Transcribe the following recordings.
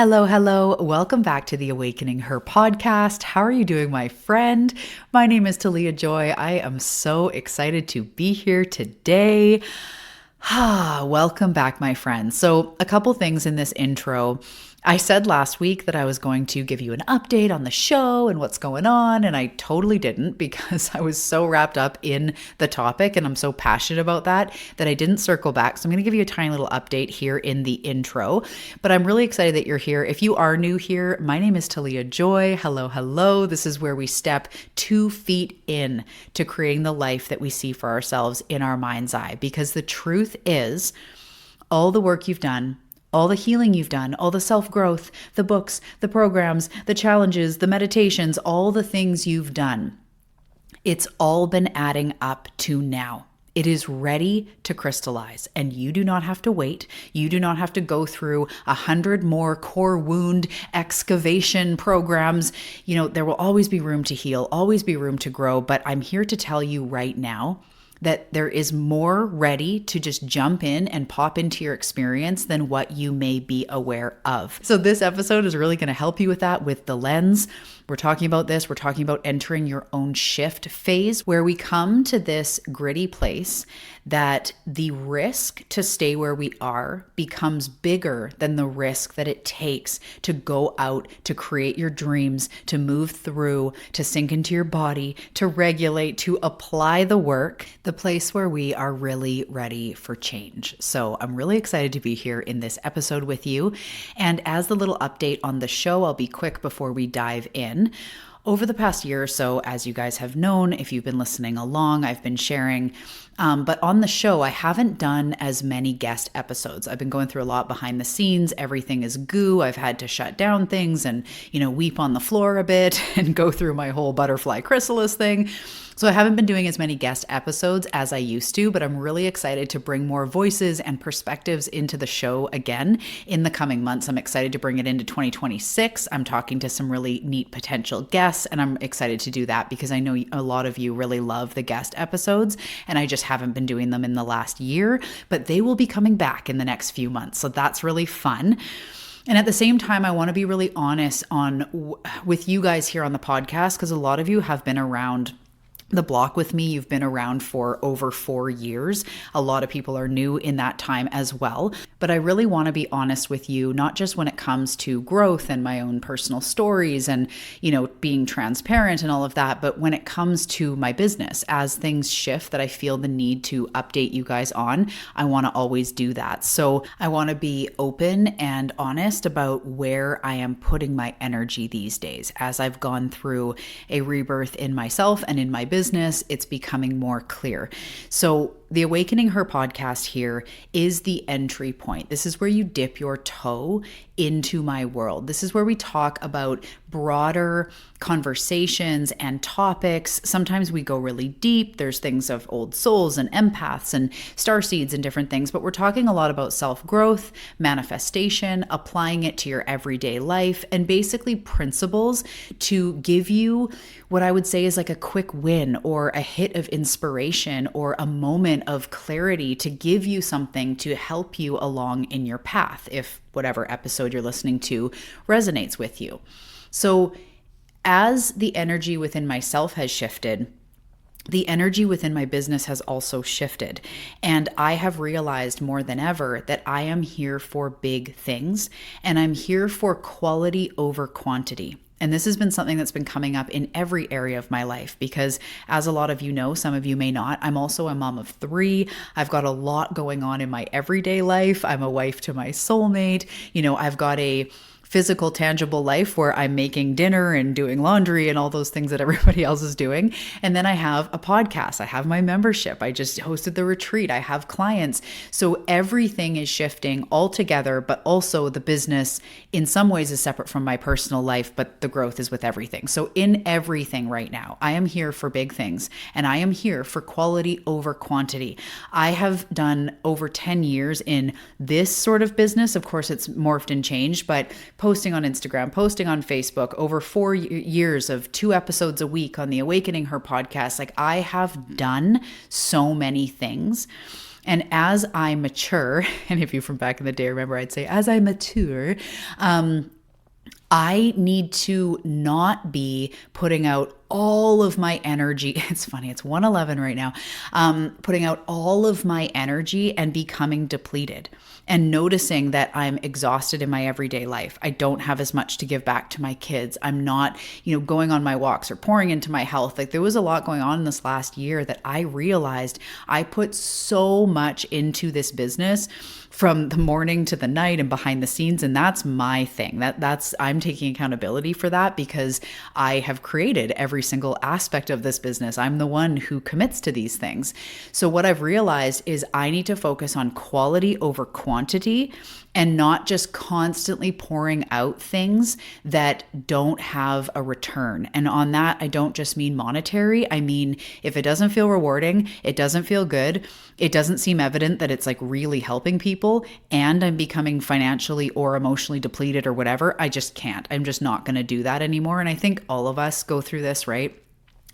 Hello, hello. Welcome back to the Awakening Her podcast. How are you doing, my friend? My name is Talia Joy. I am so excited to be here today. Welcome back, my friends. So, a couple things in this intro. I said last week that I was going to give you an update on the show and what's going on, and I totally didn't because I was so wrapped up in the topic and I'm so passionate about that I didn't circle back. So I'm going to give you a tiny little update here in the intro, but I'm really excited that you're here. If you are new here, my name is Talia Joy. Hello, hello. This is where we step 2 feet in to creating the life that we see for ourselves in our mind's eye, because the truth is all the work you've done, all the healing you've done, all the self-growth, the books, the programs, the challenges, the meditations, all the things you've done, it's all been adding up to now. It is ready to crystallize, and you do not have to wait. You do not have to go through 100 more core wound excavation programs. There will always be room to heal, always be room to grow, but I'm here to tell you right now that there is more ready to just jump in and pop into your experience than what you may be aware of. So this episode is really going to help you with that, with the lens. We're talking about this. We're talking about entering your own shift phase, where we come to this gritty place that the risk to stay where we are becomes bigger than the risk that it takes to go out, to create your dreams, to move through, to sink into your body, to regulate, to apply the work, the place where we are really ready for change. So I'm really excited to be here in this episode with you. And as the little update on the show, I'll be quick before we dive in. Over the past year or so, as you guys have known, if you've been listening along, I've been sharing. But on the show, I haven't done as many guest episodes. I've been going through a lot behind the scenes. Everything is goo. I've had to shut down things and, weep on the floor a bit and go through my whole butterfly chrysalis thing. So I haven't been doing as many guest episodes as I used to, but I'm really excited to bring more voices and perspectives into the show again in the coming months. I'm excited to bring it into 2026. I'm talking to some really neat potential guests, and I'm excited to do that because I know a lot of you really love the guest episodes, and I just haven't been doing them in the last year, but they will be coming back in the next few months. So that's really fun. And at the same time, I want to be really honest with you guys here on the podcast, because a lot of you have been around the block with me. You've been around for over 4 years. A lot of people are new in that time as well. But I really want to be honest with you, not just when it comes to growth and my own personal stories and, being transparent and all of that, but when it comes to my business, as things shift that I feel the need to update you guys on, I want to always do that. So I want to be open and honest about where I am putting my energy these days. As I've gone through a rebirth in myself and in my business, it's becoming more clear. So the Awakening Her podcast here is the entry point. This is where you dip your toe into my world. This is where we talk about broader conversations and topics. Sometimes we go really deep. There's things of old souls and empaths and starseeds and different things, but we're talking a lot about self-growth, manifestation, applying it to your everyday life, and basically principles to give you what I would say is like a quick win or a hit of inspiration or a moment of clarity to give you something to help you along in your path, if whatever episode you're listening to resonates with you. So as the energy within myself has shifted, the energy within my business has also shifted. And I have realized more than ever that I am here for big things, and I'm here for quality over quantity. And this has been something that's been coming up in every area of my life because, as a lot of you know, some of you may not, I'm also a mom of 3. I've got a lot going on in my everyday life. I'm a wife to my soulmate. I've got a physical, tangible life where I'm making dinner and doing laundry and all those things that everybody else is doing. And then I have a podcast. I have my membership. I just hosted the retreat. I have clients. So everything is shifting all together, but also the business in some ways is separate from my personal life, but the growth is with everything. So in everything right now, I am here for big things, and I am here for quality over quantity. I have done over 10 years in this sort of business. Of course, it's morphed and changed, but posting on Instagram, posting on Facebook, over 4 years of 2 episodes a week on the Awakening Her podcast. Like, I have done so many things. And as I mature, and if you're from back in the day, remember I'd say, as I mature, I need to not be putting out all of my energy. It's funny, it's 1:11 right now. Putting out all of my energy and becoming depleted and noticing that I'm exhausted in my everyday life. I don't have as much to give back to my kids. I'm not, going on my walks or pouring into my health. Like there was a lot going on in this last year that I realized I put so much into this business from the morning to the night and behind the scenes. And that's my thing. I'm taking accountability for that because I have created every single aspect of this business. I'm the one who commits to these things. So what I've realized is I need to focus on quality over quantity and not just constantly pouring out things that don't have a return. And on that, I don't just mean monetary. I mean, if it doesn't feel rewarding, it doesn't feel good, it doesn't seem evident that it's like really helping people, and I'm becoming financially or emotionally depleted or whatever, I just can't. I'm just not going to do that anymore. And I think all of us go through this, right?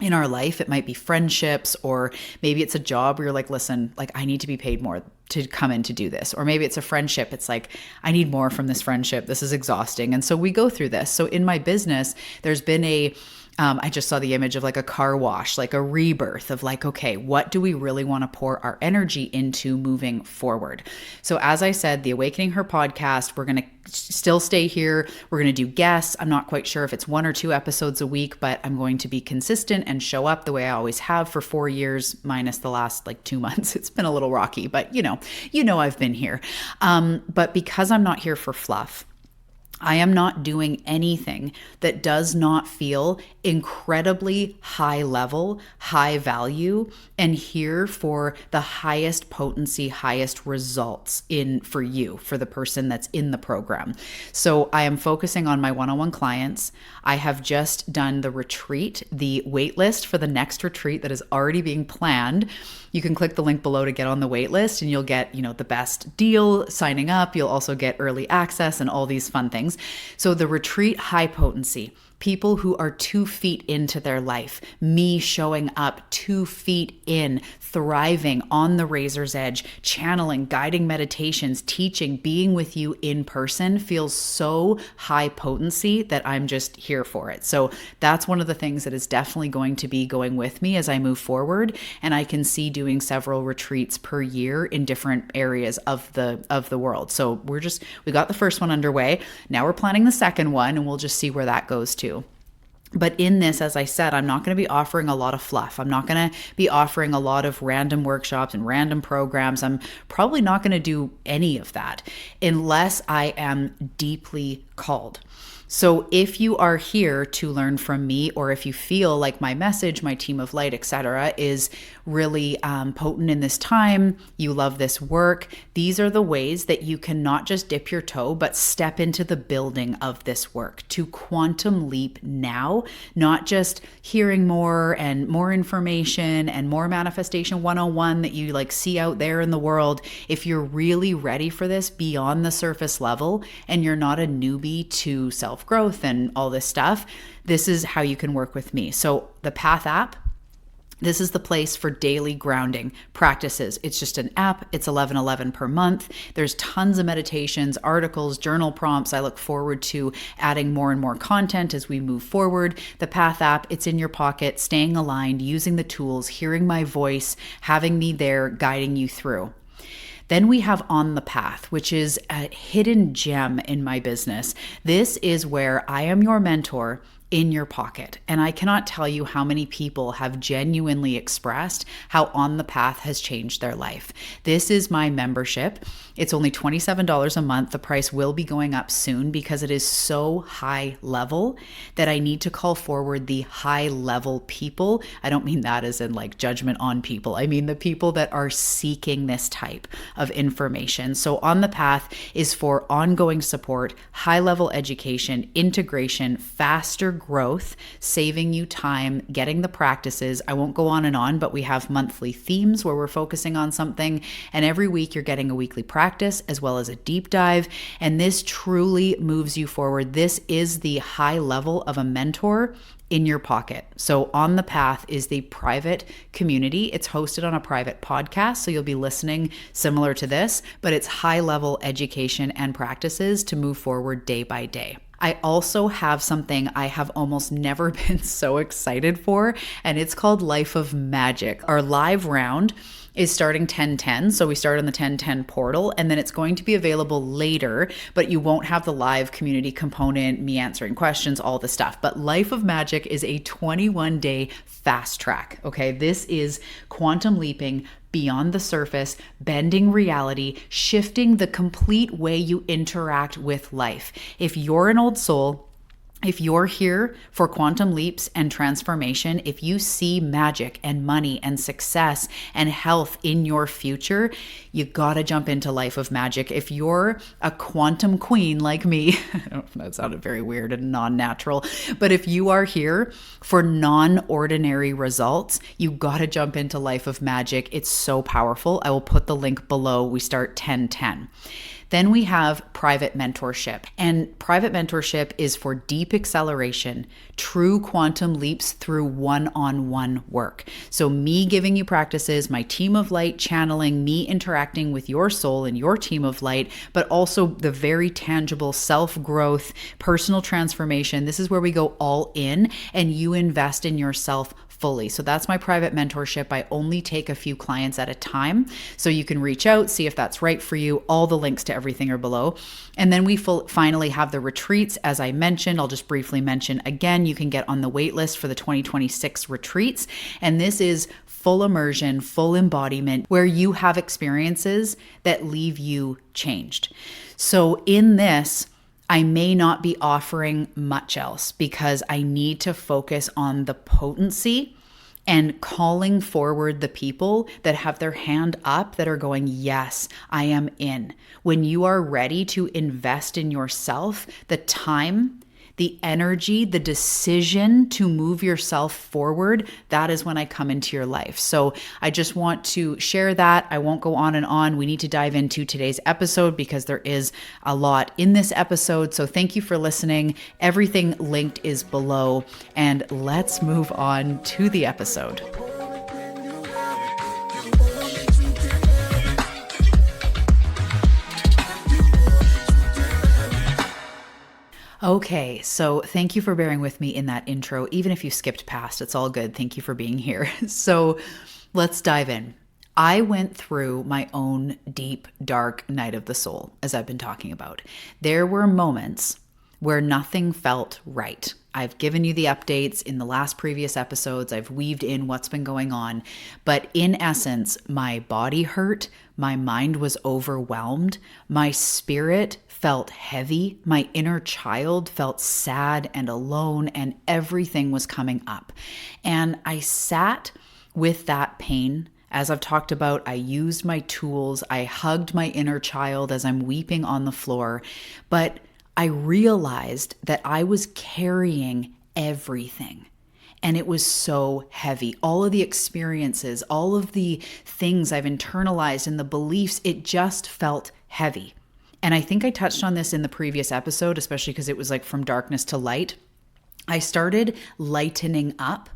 In our life, it might be friendships, or maybe it's a job where you're like, listen, like I need to be paid more to come in to do this. Or maybe it's a friendship. It's like, I need more from this friendship. This is exhausting. And so we go through this. So in my business, there's been I just saw the image of like a car wash, like a rebirth of like, okay, what do we really want to pour our energy into moving forward? So as I said, the Awakening Her podcast, we're going to still stay here. We're going to do guests. I'm not quite sure if it's 1 or 2 episodes a week, but I'm going to be consistent and show up the way I always have for 4 years, minus the last like 2 months. It's been a little rocky, but I've been here. But because I'm not here for fluff, I am not doing anything that does not feel incredibly high level, high value, and here for the highest potency, highest results for you, for the person that's in the program. So I am focusing on my one-on-one clients. I have just done the retreat, the wait list for the next retreat that is already being planned. You can click the link below to get on the wait list and you'll get, the best deal signing up. You'll also get early access and all these fun things. So the retreat, high potency, people who are 2 feet into their life, me showing up 2 feet in, thriving on the razor's edge, channeling, guiding meditations, teaching, being with you in person feels so high potency that I'm just here for it. So that's one of the things that is definitely going to be going with me as I move forward. And I can see doing several retreats per year in different areas of the world. So we got the first one underway. Now we're planning the second one and we'll just see where that goes to. But in this, as I said, I'm not going to be offering a lot of fluff. I'm not going to be offering a lot of random workshops and random programs. I'm probably not going to do any of that unless I am deeply called. So if you are here to learn from me, or if you feel like my message, my team of light, etc., is really potent in this time, you love this work, these are the ways that you can not just dip your toe, but step into the building of this work to quantum leap now, not just hearing more and more information and more manifestation 101 that you like see out there in the world. If you're really ready for this beyond the surface level and you're not a newbie to self-growth and all this stuff, this is how you can work with me. So the Path app, this is the place for daily grounding practices. It's just an app. It's $11.11 per month. There's tons of meditations, articles, journal prompts. I look forward to adding more and more content as we move forward. The Path app, it's in your pocket, staying aligned, using the tools, hearing my voice, having me there, guiding you through. Then we have On the Path, which is a hidden gem in my business. This is where I am your mentor in your pocket. And I cannot tell you how many people have genuinely expressed how On the Path has changed their life. This is my membership. It's only $27 a month. The price will be going up soon because it is so high level that I need to call forward the high level people. I don't mean that as in like judgment on people. I mean the people that are seeking this type of information. So On the Path is for ongoing support, high level education, integration, faster growth, saving you time, getting the practices. I won't go on and on, but we have monthly themes where we're focusing on something. And every week you're getting a weekly practice as well as a deep dive. And this truly moves you forward. This is the high level of a mentor in your pocket. So On the Path is the private community. It's hosted on a private podcast, so you'll be listening similar to this, but it's high level education and practices to move forward day by day. I also have something I have almost never been so excited for, and it's called Life of Magic. Our live round is starting 10/10. So we start on the 10/10 portal, and then it's going to be available later, but you won't have the live community component, me answering questions, all the stuff. But Life of Magic is a 21-day fast track. Okay. This is quantum leaping beyond the surface, bending reality, shifting the complete way you interact with life. If you're an old soul, if you're here for quantum leaps and transformation, if you see magic and money and success and health in your future, you gotta jump into Life of Magic. If you're a quantum queen like me, that sounded very weird and non-natural, but if you are here for non-ordinary results, you gotta jump into Life of Magic. It's so powerful. I will put the link below. We start 10/10. Then we have private mentorship. And private mentorship is for deep acceleration, true quantum leaps through one-on-one work. So me giving you practices, my team of light channeling, me interacting with your soul and your team of light, but also the very tangible self-growth, personal transformation. This is where we go all in and you invest in yourself fully. So that's my private mentorship. I only take a few clients at a time. So you can reach out, see if that's right for you. All the links to everything are below. And then we finally have the retreats. As I mentioned, I'll just briefly mention again, you can get on the wait list for the 2026 retreats. And this is full immersion, full embodiment, where you have experiences that leave you changed. So in this, I may not be offering much else because I need to focus on the potency and calling forward the people that have their hand up that are going, yes, I am in. When you are ready to invest in yourself, the time, the energy, the decision to move yourself forward, that is when I come into your life. So I just want to share that. I won't go on and on. We need to dive into today's episode because there is a lot in this episode. So thank you for listening. Everything linked is below, and let's move on to the episode. Okay, so thank you for bearing with me in that intro. Even if you skipped past, it's all good. Thank you for being here. So let's dive in. I went through my own deep, dark night of the soul, as I've been talking about. There were moments where nothing felt right. I've given you the updates in the last previous episodes. I've weaved in what's been going on. But in essence, my body hurt. My mind was overwhelmed. My spirit felt heavy. My inner child felt sad and alone, and everything was coming up. And I sat with that pain. As I've talked about, I used my tools. I hugged my inner child as I'm weeping on the floor. But I realized that I was carrying everything. And it was so heavy. All of the experiences, all of the things I've internalized and the beliefs, it just felt heavy. And I think I touched on this in the previous episode, especially because it was like from darkness to light. I started lightening up,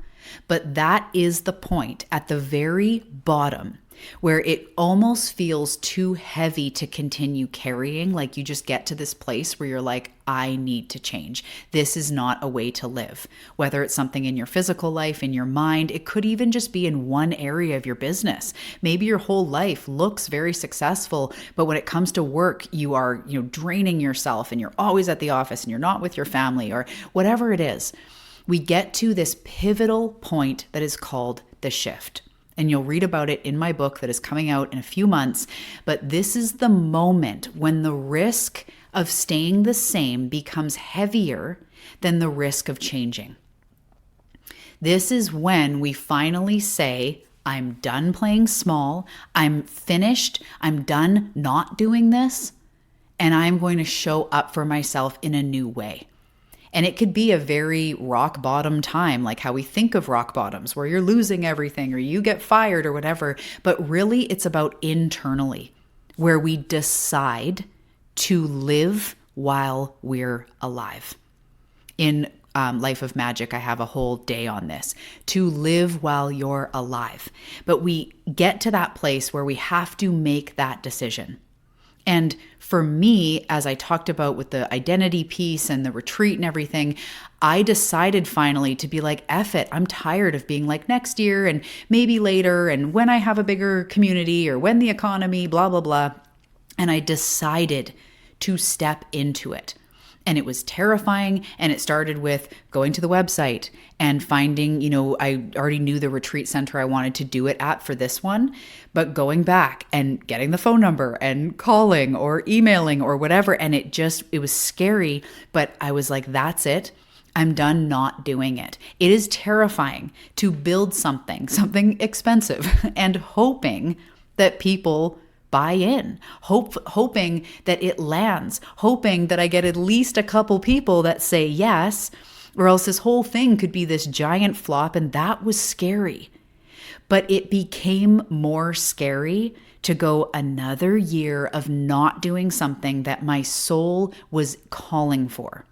but that is the point at the very bottom where it almost feels too heavy to continue carrying. Like you just get to this place where you're like, I need to change. This is not a way to live. Whether it's something in your physical life, in your mind, it could even just be in one area of your business. Maybe your whole life looks very successful, but when it comes to work, you are, draining yourself and you're always at the office and you're not with your family or whatever it is. We get to this pivotal point that is called the shift. And you'll read about it in my book that is coming out in a few months. But this is the moment when the risk of staying the same becomes heavier than the risk of changing. This is when we finally say, I'm done playing small. I'm finished. I'm done not doing this. And I'm going to show up for myself in a new way. And it could be a very rock bottom time, like how we think of rock bottoms, where you're losing everything or you get fired or whatever. But really, it's about internally, where we decide to live while we're alive. In Life of Magic, I have a whole day on this, to live while you're alive. But we get to that place where we have to make that decision. And for me, as I talked about with the identity piece and the retreat and everything, I decided finally to be like, F it. I'm tired of being like next year and maybe later and when I have a bigger community or when the economy, blah, blah, blah. And I decided to step into it. And it was terrifying. And it started with going to the website and finding, I already knew the retreat center I wanted to do it at for this one, but going back and getting the phone number and calling or emailing or whatever. And it was scary, but I was like, that's it. I'm done not doing it. It is terrifying to build something expensive and hoping that people buy in, hoping that it lands, hoping that I get at least a couple people that say yes, or else this whole thing could be this giant flop. And that was scary. But it became more scary to go another year of not doing something that my soul was calling for.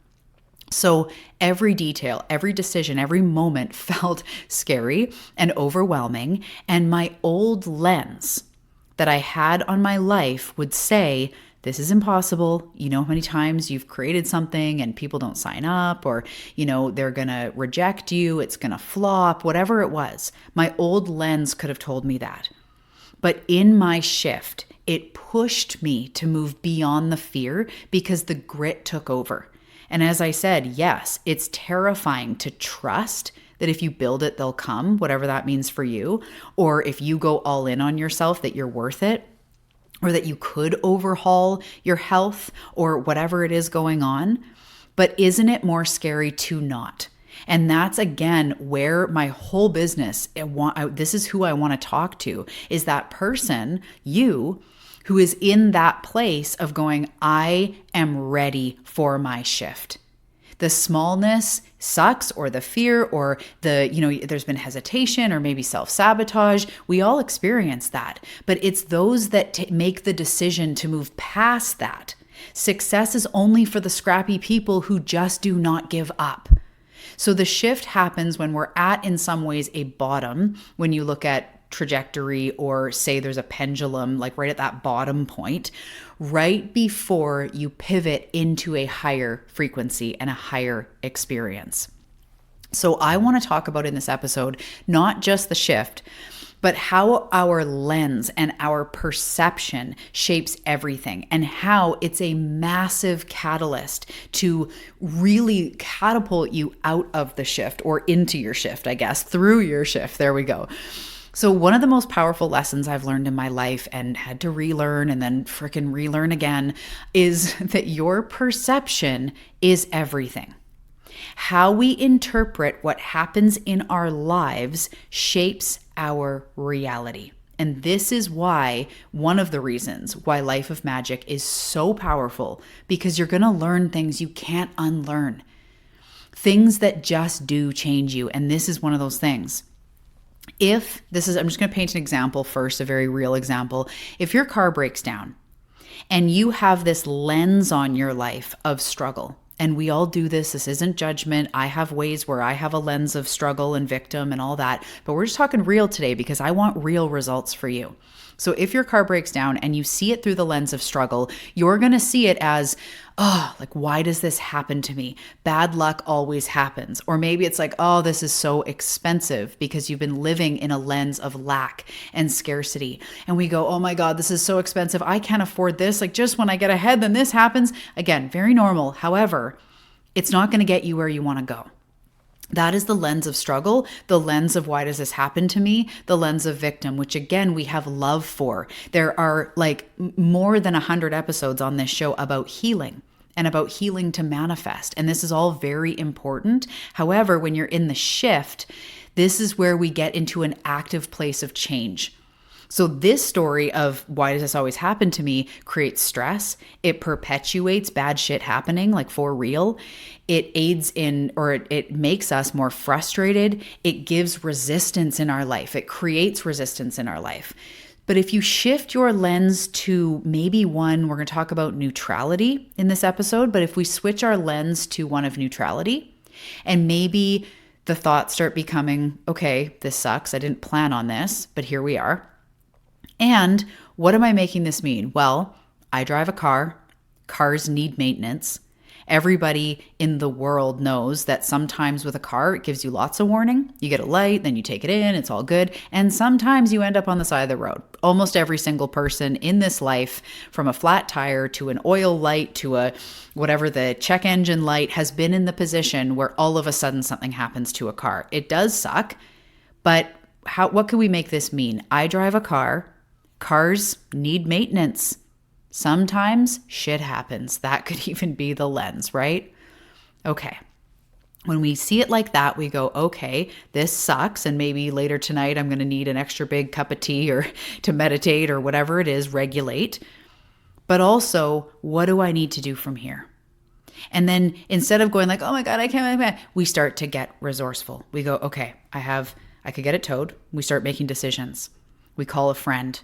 So every detail, every decision, every moment felt scary and overwhelming. And my old lens that I had on my life would say, this is impossible. You know how many times you've created something and people don't sign up, or, they're going to reject you. It's going to flop, whatever it was. My old lens could have told me that. But in my shift, it pushed me to move beyond the fear because the grit took over. And as I said, yes, it's terrifying to trust that if you build it, they'll come, whatever that means for you. Or if you go all in on yourself, that you're worth it, or that you could overhaul your health or whatever it is going on. But isn't it more scary to not? And that's, again, where my whole business, this is who I want to talk to, is that person, you, who is in that place of going, I am ready for my shift. The smallness sucks, or the fear, or there's been hesitation or maybe self-sabotage. We all experience that, but it's those that make the decision to move past that. Success is only for the scrappy people who just do not give up. So the shift happens when we're at, in some ways, a bottom, when you look at trajectory, or say there's a pendulum, like right at that bottom point, right before you pivot into a higher frequency and a higher experience. So I want to talk about in this episode, not just the shift, but how our lens and our perception shapes everything, and how it's a massive catalyst to really catapult you out of the shift, or into your shift, I guess, through your shift. There we go. So one of the most powerful lessons I've learned in my life, and had to relearn and then freaking relearn again, is that your perception is everything. How we interpret what happens in our lives shapes our reality. And this is why, one of the reasons why Life of Magic is so powerful, because you're going to learn things you can't unlearn. Things that just do change you. And this is one of those things. I'm just going to paint an example first, a very real example. If your car breaks down and you have this lens on your life of struggle, and we all do this isn't judgment. I have ways where I have a lens of struggle and victim and all that, but we're just talking real today because I want real results for you. So if your car breaks down and you see it through the lens of struggle, you're going to see it as, why does this happen to me? Bad luck always happens. Or maybe it's like, this is so expensive, because you've been living in a lens of lack and scarcity. And we go, oh my God, this is so expensive. I can't afford this. Like, just when I get ahead, then this happens. Again, very normal. However, it's not going to get you where you want to go. That is the lens of struggle, the lens of why does this happen to me, the lens of victim, which again, we have love for. There are like more than 100 episodes on this show about healing and about healing to manifest. And this is all very important. However, when you're in the shift, this is where we get into an active place of change. So this story of why does this always happen to me creates stress. It perpetuates bad shit happening, like for real. It aids in, or it makes us more frustrated. It gives resistance in our life. It creates resistance in our life. But if you shift your lens to maybe one, we're going to talk about neutrality in this episode, but if we switch our lens to one of neutrality, and maybe the thoughts start becoming, okay, this sucks. I didn't plan on this, but here we are. And what am I making this mean? Well, I drive a car. Cars need maintenance. Everybody in the world knows that sometimes with a car, it gives you lots of warning. You get a light, then you take it in, it's all good. And sometimes you end up on the side of the road. Almost every single person in this life, from a flat tire to an oil light to a whatever the check engine light, has been in the position where all of a sudden something happens to a car. It does suck, but what can we make this mean? I drive a car. Cars need maintenance. Sometimes shit happens. That could even be the lens, right? Okay. When we see it like that, we go, okay, this sucks. And maybe later tonight, I'm going to need an extra big cup of tea or to meditate or whatever it is, regulate. But also, what do I need to do from here? And then instead of going like, oh my God, I can't, we start to get resourceful. We go, okay, I could get it towed. We start making decisions. We call a friend.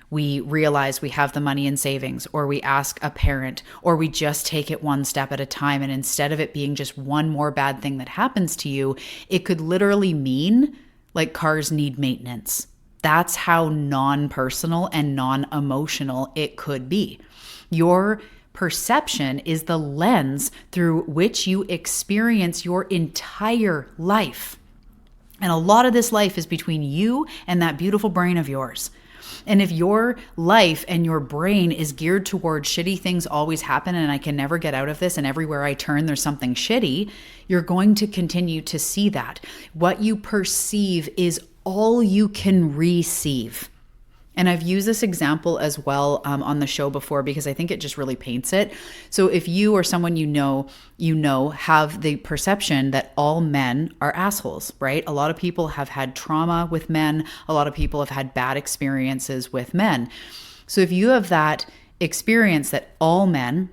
We realize we have the money in savings, or we ask a parent, or we just take it one step at a time. And instead of it being just one more bad thing that happens to you, it could literally mean like cars need maintenance. That's how non-personal and non-emotional it could be. Your perception is the lens through which you experience your entire life. And a lot of this life is between you and that beautiful brain of yours. And if your life and your brain is geared towards shitty things always happen and I can never get out of this and everywhere I turn there's something shitty, you're going to continue to see that. What you perceive is all you can receive. And I've used this example as well on the show before because I think it just really paints it. So if you or someone you know have the perception that all men are assholes, right? A lot of people have had trauma with men. A lot of people have had bad experiences with men. So if you have that experience that all men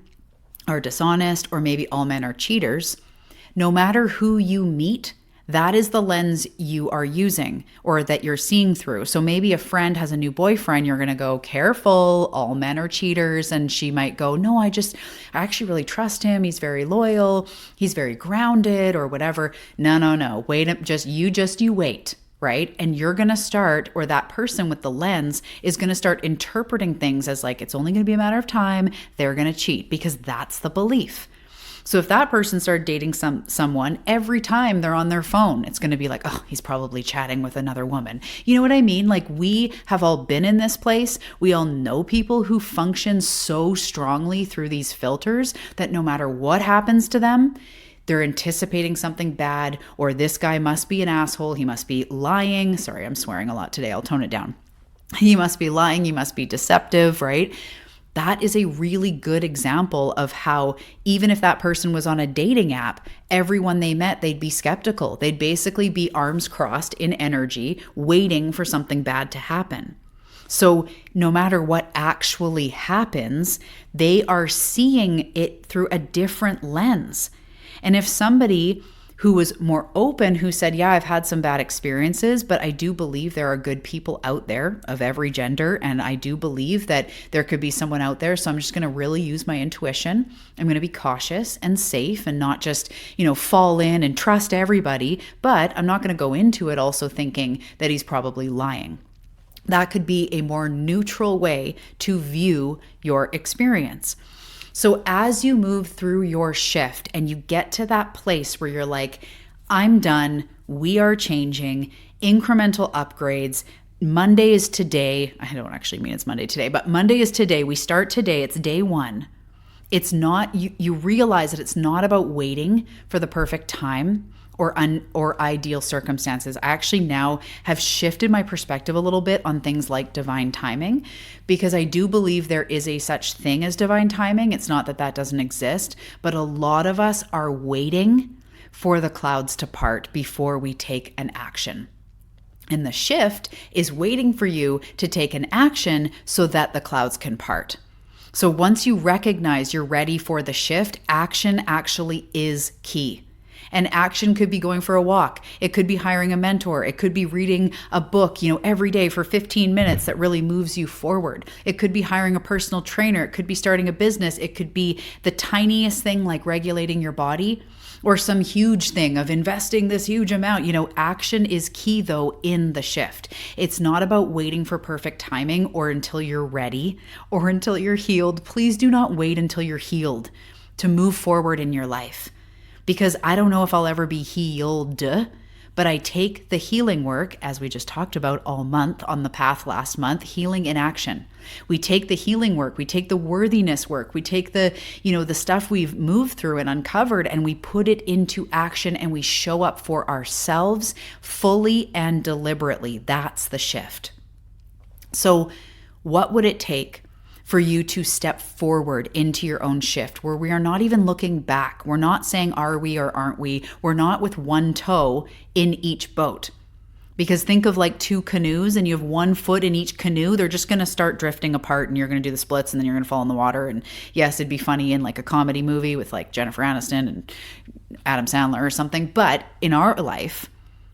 are dishonest or maybe all men are cheaters, no matter who you meet, that is the lens you are using or that you're seeing through. So maybe a friend has a new boyfriend, you're going to go, careful, all men are cheaters. And she might go, no, I actually really trust him. He's very loyal. He's very grounded or whatever. No. You wait, right? And you're going to start, or that person with the lens is going to start interpreting things as like, it's only going to be a matter of time. They're going to cheat because that's the belief. So if that person started dating someone, every time they're on their phone, it's going to be like, oh, he's probably chatting with another woman. You know what I mean? Like we have all been in this place. We all know people who function so strongly through these filters that no matter what happens to them, they're anticipating something bad, or this guy must be an asshole. He must be lying. Sorry, I'm swearing a lot today. I'll tone it down. He must be lying. He must be deceptive, right? That is a really good example of how even if that person was on a dating app, everyone they met, they'd be skeptical. They'd basically be arms crossed in energy, waiting for something bad to happen. So no matter what actually happens, they are seeing it through a different lens. And if somebody who was more open, who said, yeah, I've had some bad experiences, but I do believe there are good people out there of every gender. And I do believe that there could be someone out there. So I'm just going to really use my intuition. I'm going to be cautious and safe and not just, fall in and trust everybody. But I'm not going to go into it also thinking that he's probably lying. That could be a more neutral way to view your experience. So as you move through your shift and you get to that place where you're like, I'm done, we are changing, incremental upgrades, Monday is today. I don't actually mean it's Monday today, but Monday is today. We start today. It's day one. It's not, you realize that it's not about waiting for the perfect time or ideal circumstances. I actually now have shifted my perspective a little bit on things like divine timing, because I do believe there is a such thing as divine timing. It's not that doesn't exist, but a lot of us are waiting for the clouds to part before we take an action. And the shift is waiting for you to take an action so that the clouds can part. So once you recognize you're ready for the shift, action actually is key. And action could be going for a walk. It could be hiring a mentor. It could be reading a book, every day for 15 minutes that really moves you forward. It could be hiring a personal trainer. It could be starting a business. It could be the tiniest thing like regulating your body, or some huge thing of investing this huge amount. Action is key though in the shift. It's not about waiting for perfect timing or until you're ready or until you're healed. Please do not wait until you're healed to move forward in your life. Because I don't know if I'll ever be healed, but I take the healing work, as we just talked about all month on the path last month, healing in action. We take the healing work, we take the worthiness work, we take the stuff we've moved through and uncovered, and we put it into action, and we show up for ourselves fully and deliberately. That's the shift. So what would it take for you to step forward into your own shift where we are not even looking back? We're not saying, are we or aren't we? We're not with one toe in each boat. Because think of like two canoes and you have one foot in each canoe. They're just going to start drifting apart and you're going to do the splits and then you're going to fall in the water. And yes, it'd be funny in like a comedy movie with like Jennifer Aniston and Adam Sandler or something. But in our life,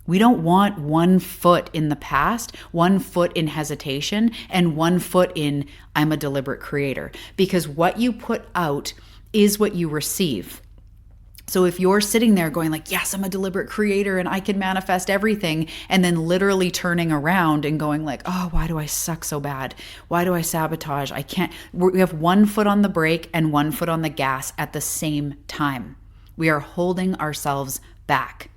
we don't want one foot in the past, one foot in hesitation, and one foot in I'm a deliberate creator. Because what you put out is what you receive. So if you're sitting there going like, yes, I'm a deliberate creator and I can manifest everything, and then literally turning around and going like, oh, why do I suck so bad? Why do I sabotage? I can't. We have one foot on the brake and one foot on the gas at the same time. We are holding ourselves back.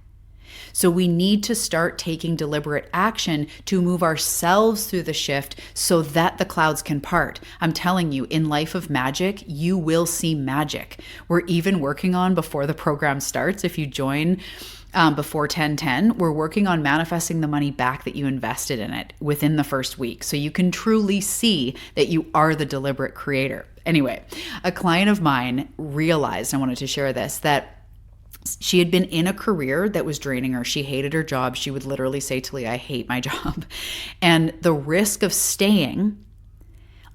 So we need to start taking deliberate action to move ourselves through the shift so that the clouds can part. I'm telling you, in Life of Magic, you will see magic. We're even working on, before the program starts, if you join before 10/10, we're working on manifesting the money back that you invested in it within the first week. So you can truly see that you are the deliberate creator. Anyway, a client of mine realized, I wanted to share this, that she had been in a career that was draining her. She hated her job. She would literally say to Leah, I hate my job. And the risk of staying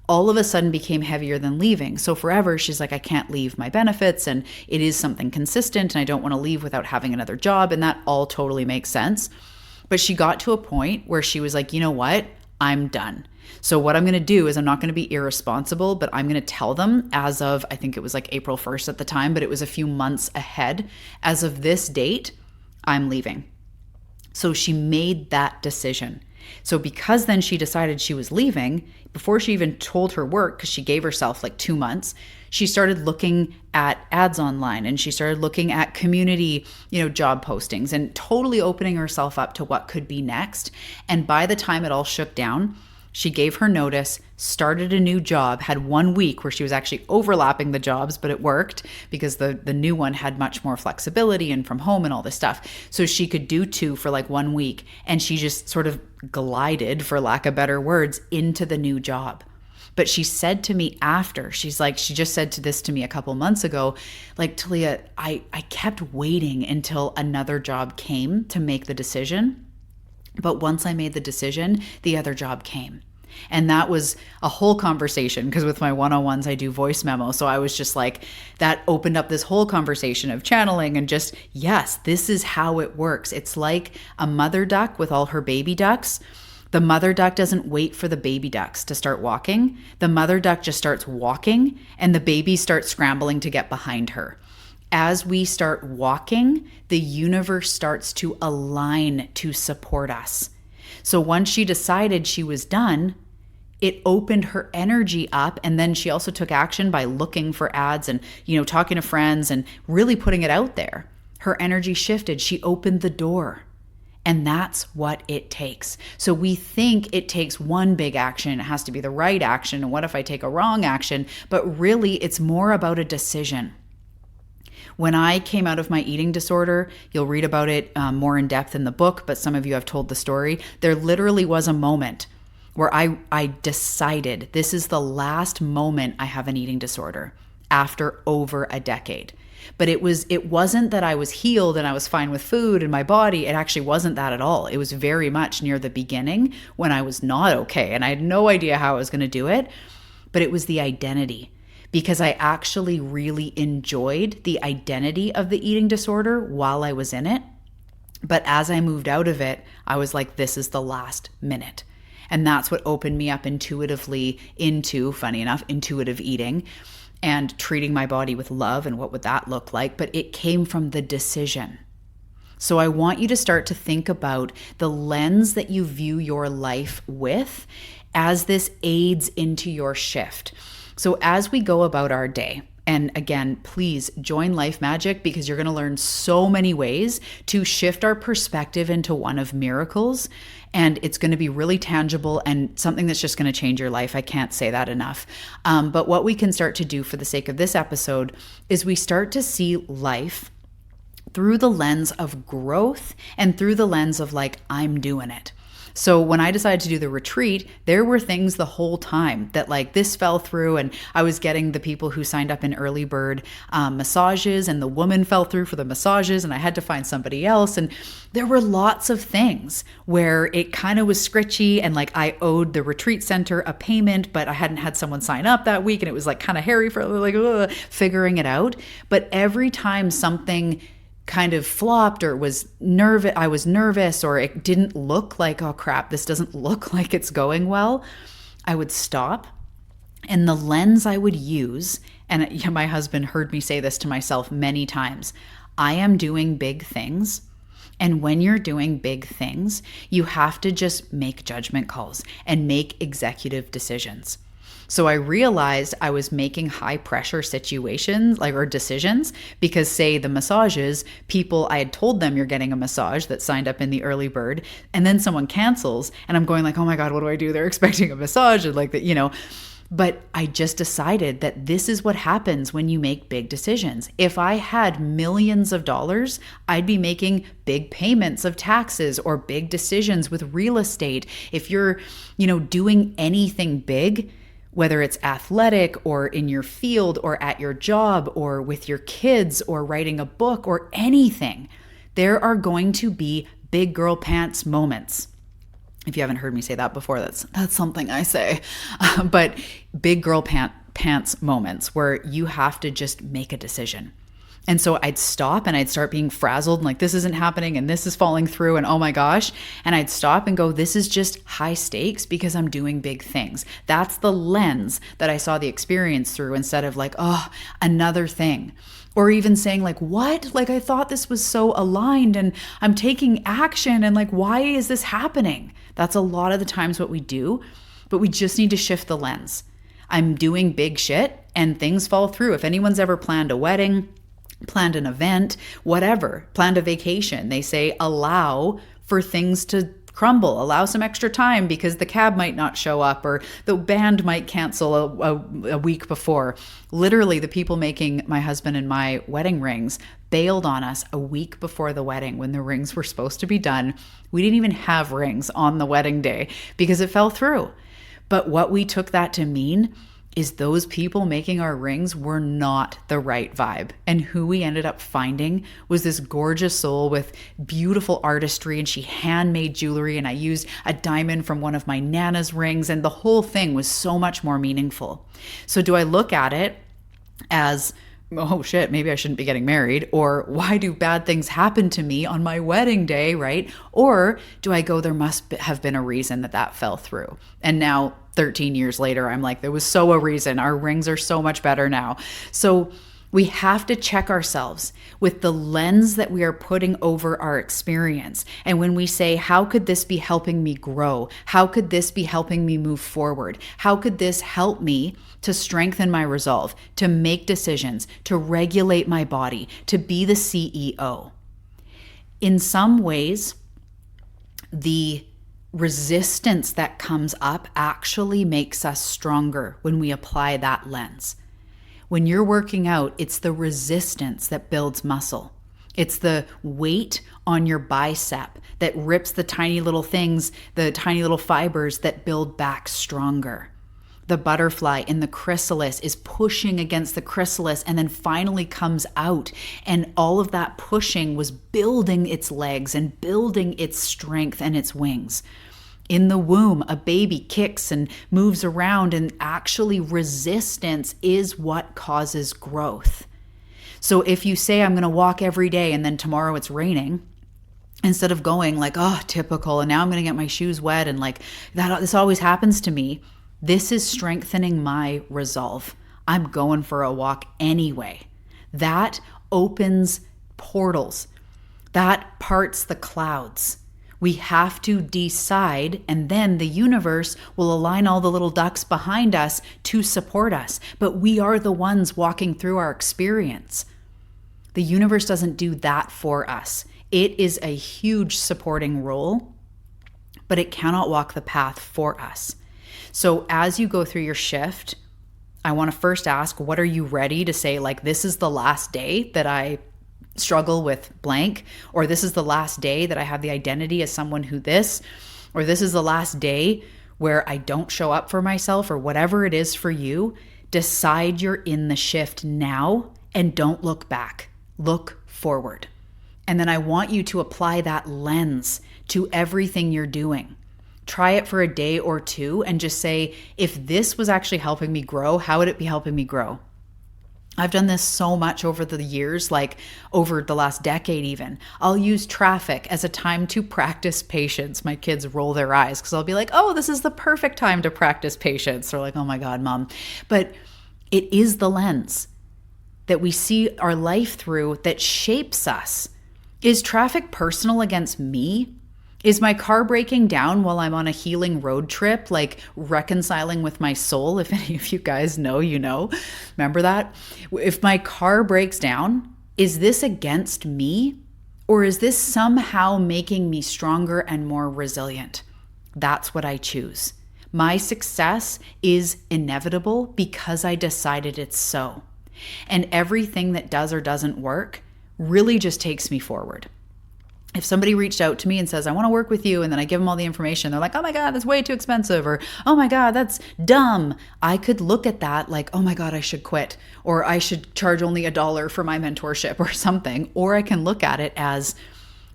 all of a sudden became heavier than leaving. So forever, she's like, I can't leave my benefits and it is something consistent and I don't want to leave without having another job. And that all totally makes sense. But she got to a point where she was like, you know what? I'm done. So what I'm going to do is I'm not going to be irresponsible, but I'm going to tell them as of, I think it was like April 1st at the time, but it was a few months ahead. As of this date, I'm leaving. So she made that decision. So because then she decided she was leaving, before she even told her work, because she gave herself like 2 months, she started looking at ads online and she started looking at community, job postings and totally opening herself up to what could be next. And by the time it all shook down, she gave her notice, started a new job, had 1 week where she was actually overlapping the jobs, but it worked because the new one had much more flexibility and from home and all this stuff. So she could do 2 for like 1 week. And she just sort of glided, for lack of better words, into the new job. But she said to me after, she's like, she just said this to me a couple months ago, like, Talia, I kept waiting until another job came to make the decision. But once I made the decision, the other job came. And that was a whole conversation because with my one-on-ones, I do voice memos. So I was just like, that opened up this whole conversation of channeling and just, yes, this is how it works. It's like a mother duck with all her baby ducks. The mother duck doesn't wait for the baby ducks to start walking. The mother duck just starts walking and the baby starts scrambling to get behind her. As we start walking, the universe starts to align to support us. So once she decided she was done, it opened her energy up. And then she also took action by looking for ads and, talking to friends and really putting it out there. Her energy shifted. She opened the door. And that's what it takes. So we think it takes one big action. It has to be the right action. And what if I take a wrong action? But really, it's more about a decision. When I came out of my eating disorder, you'll read about it more in depth in the book, but some of you have told the story. There literally was a moment where I decided this is the last moment I have an eating disorder after over a decade. But it wasn't that I was healed and I was fine with food and my body. It actually wasn't that at all. It was very much near the beginning when I was not okay and I had no idea how I was going to do it. But it was the identity, because I actually really enjoyed the identity of the eating disorder while I was in it. But as I moved out of it, I was like, this is the last minute. And that's what opened me up intuitively into, funny enough, intuitive eating and treating my body with love. And what would that look like? But it came from the decision. So I want you to start to think about the lens that you view your life with as this aids into your shift. So as we go about our day, and again, please join Life Magic, because you're going to learn so many ways to shift our perspective into one of miracles. And it's going to be really tangible and something that's just going to change your life. I can't say that enough. But what we can start to do for the sake of this episode is we start to see life through the lens of growth and through the lens of like, I'm doing it. So when I decided to do the retreat, there were things the whole time that like this fell through, and I was getting the people who signed up in early bird massages, and the woman fell through for the massages and I had to find somebody else. And there were lots of things where it kind of was scritchy, and like I owed the retreat center a payment, but I hadn't had someone sign up that week, and it was like kind of hairy for like figuring it out. But every time something kind of flopped or I was nervous, or it didn't look like, oh crap, this doesn't look like it's going well, I would stop. And the lens I would use, and my husband heard me say this to myself many times, I am doing big things. And when you're doing big things, you have to just make judgment calls and make executive decisions. So I realized I was making high pressure situations or decisions, because say the massages, people, I had told them you're getting a massage that signed up in the early bird, and then someone cancels and I'm going like, oh my God, what do I do? They're expecting a massage, and like that, But I just decided that this is what happens when you make big decisions. If I had millions of dollars, I'd be making big payments of taxes or big decisions with real estate. If you're, doing anything big, whether it's athletic or in your field or at your job or with your kids or writing a book or anything, there are going to be big girl pants moments. If you haven't heard me say that before, that's something I say. But big girl pants moments where you have to just make a decision. And so I'd stop and I'd start being frazzled and like, this isn't happening and this is falling through and oh my gosh. And I'd stop and go, this is just high stakes because I'm doing big things. That's the lens that I saw the experience through, instead of like, oh, another thing. Or even saying like, what? Like, I thought this was so aligned and I'm taking action, and like, why is this happening? That's a lot of the times what we do, but we just need to shift the lens. I'm doing big shit and things fall through. If anyone's ever planned a wedding, planned an event, whatever, planned a vacation, they say allow for things to crumble, allow some extra time because the cab might not show up or the band might cancel a week before. Literally, the people making my husband and my wedding rings bailed on us a week before the wedding when the rings were supposed to be done. We didn't even have rings on the wedding day because it fell through. But what we took that to mean is those people making our rings were not the right vibe. And who we ended up finding was this gorgeous soul with beautiful artistry, and she handmade jewelry, and I used a diamond from one of my Nana's rings, and the whole thing was so much more meaningful. So do I look at it as, oh shit, maybe I shouldn't be getting married, or why do bad things happen to me on my wedding day, right? Or do I go, there must have been a reason that fell through. And now 13 years later, I'm like, there was so a reason. Our rings are so much better now. So we have to check ourselves with the lens that we are putting over our experience. And when we say, how could this be helping me grow? How could this be helping me move forward? How could this help me to strengthen my resolve, to make decisions, to regulate my body, to be the CEO? In some ways, the resistance that comes up actually makes us stronger when we apply that lens. When you're working out, it's the resistance that builds muscle. It's the weight on your bicep that rips the tiny little things, the tiny little fibers that build back stronger. The butterfly in the chrysalis is pushing against the chrysalis and then finally comes out. And all of that pushing was building its legs and building its strength and its wings. In the womb, a baby kicks and moves around, and actually resistance is what causes growth. So if you say, I'm going to walk every day and then tomorrow it's raining, instead of going like, oh, typical, and now I'm going to get my shoes wet and like that, this always happens to me. This is strengthening my resolve. I'm going for a walk anyway. That opens portals. That parts the clouds. We have to decide, and then the universe will align all the little ducks behind us to support us. But we are the ones walking through our experience. The universe doesn't do that for us. It is a huge supporting role, but it cannot walk the path for us. So as you go through your shift, I want to first ask, what are you ready to say? Like, this is the last day that I struggle with blank, or this is the last day that I have the identity as someone who this, or this is the last day where I don't show up for myself, or whatever it is for you. Decide you're in the shift now and don't look back. Look forward. And then I want you to apply that lens to everything you're doing. Try it for a day or two and just say, if this was actually helping me grow, how would it be helping me grow? I've done this so much over the years, like over the last decade even. I'll use traffic as a time to practice patience. My kids roll their eyes because I'll be like, oh, this is the perfect time to practice patience. They're like, oh my God, Mom. But it is the lens that we see our life through that shapes us. Is traffic personal against me? Is my car breaking down while I'm on a healing road trip, like reconciling with my soul? If any of you guys know, you know. Remember that? If my car breaks down, is this against me? Or is this somehow making me stronger and more resilient? That's what I choose. My success is inevitable because I decided it's so. And everything that does or doesn't work really just takes me forward. If somebody reached out to me and says, I want to work with you, and then I give them all the information, they're like, oh my God, that's way too expensive, or oh my God, that's dumb. I could look at that like, oh my God, I should quit, or I should charge only $1 for my mentorship or something. Or I can look at it as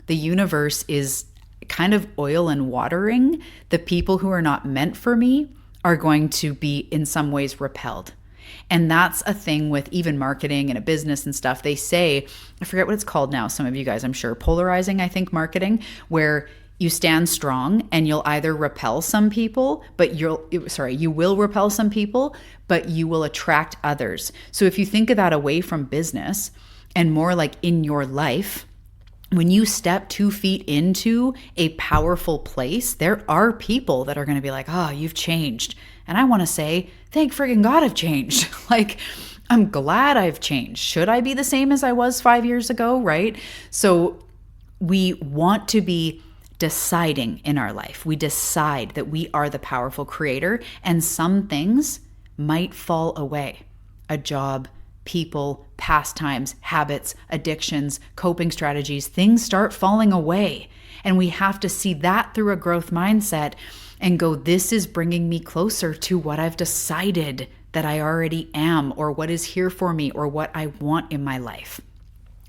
the universe is kind of oil and watering. The people who are not meant for me are going to be in some ways repelled. And that's a thing with even marketing and a business and stuff. They say, I forget what it's called now, some of you guys, I'm sure, polarizing, I think, marketing, where you stand strong and you'll either repel some people, but you will repel some people, but you will attract others. So if you think of that away from business and more like in your life, when you step 2 feet into a powerful place, there are people that are going to be like, oh, you've changed. And I want to say, thank friggin' God I've changed. Like, I'm glad I've changed. Should I be the same as I was 5 years ago, right? So we want to be deciding in our life. We decide that we are the powerful creator, and some things might fall away. A job, people, pastimes, habits, addictions, coping strategies, things start falling away. And we have to see that through a growth mindset and go, this is bringing me closer to what I've decided that I already am, or what is here for me, or what I want in my life.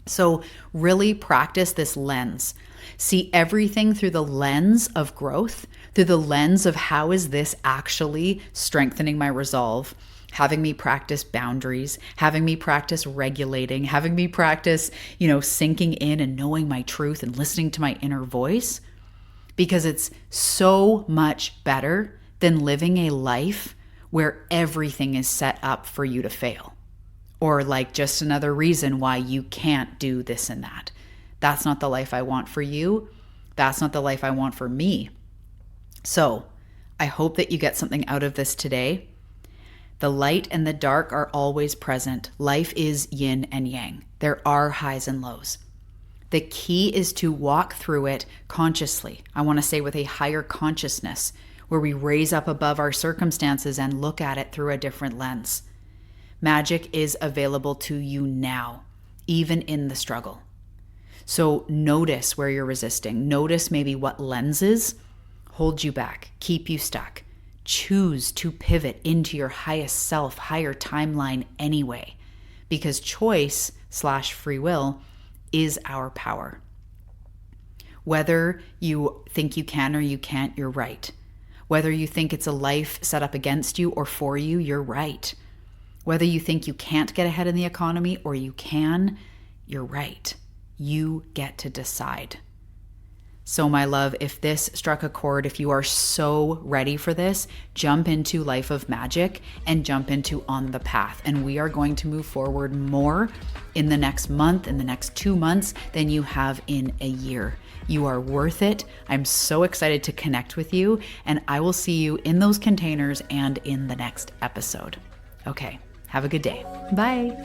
So really practice this lens. See everything through the lens of growth, through the lens of how is this actually strengthening my resolve, having me practice boundaries, having me practice regulating, having me practice, sinking in and knowing my truth and listening to my inner voice, because it's so much better than living a life where everything is set up for you to fail, or like just another reason why you can't do this and that. That's not the life I want for you. That's not the life I want for me. So I hope that you get something out of this today. The light and the dark are always present. Life is yin and yang. There are highs and lows. The key is to walk through it consciously. I want to say with a higher consciousness, where we raise up above our circumstances and look at it through a different lens. Magic is available to you now, even in the struggle. So notice where you're resisting. Notice maybe what lenses hold you back, keep you stuck. choose to pivot into your highest self, higher timeline anyway, because choice/free will is our power. Whether you think you can or you can't, you're right. Whether you think it's a life set up against you or for you, you're right. Whether you think you can't get ahead in the economy or you can, you're right. You get to decide. So my love, if this struck a chord, if you are so ready for this, jump into Life of Magic and jump into On the Path. And we are going to move forward more in the next month, in the next 2 months than you have in a year. You are worth it. I'm so excited to connect with you, and I will see you in those containers and in the next episode. Okay, have a good day. Bye.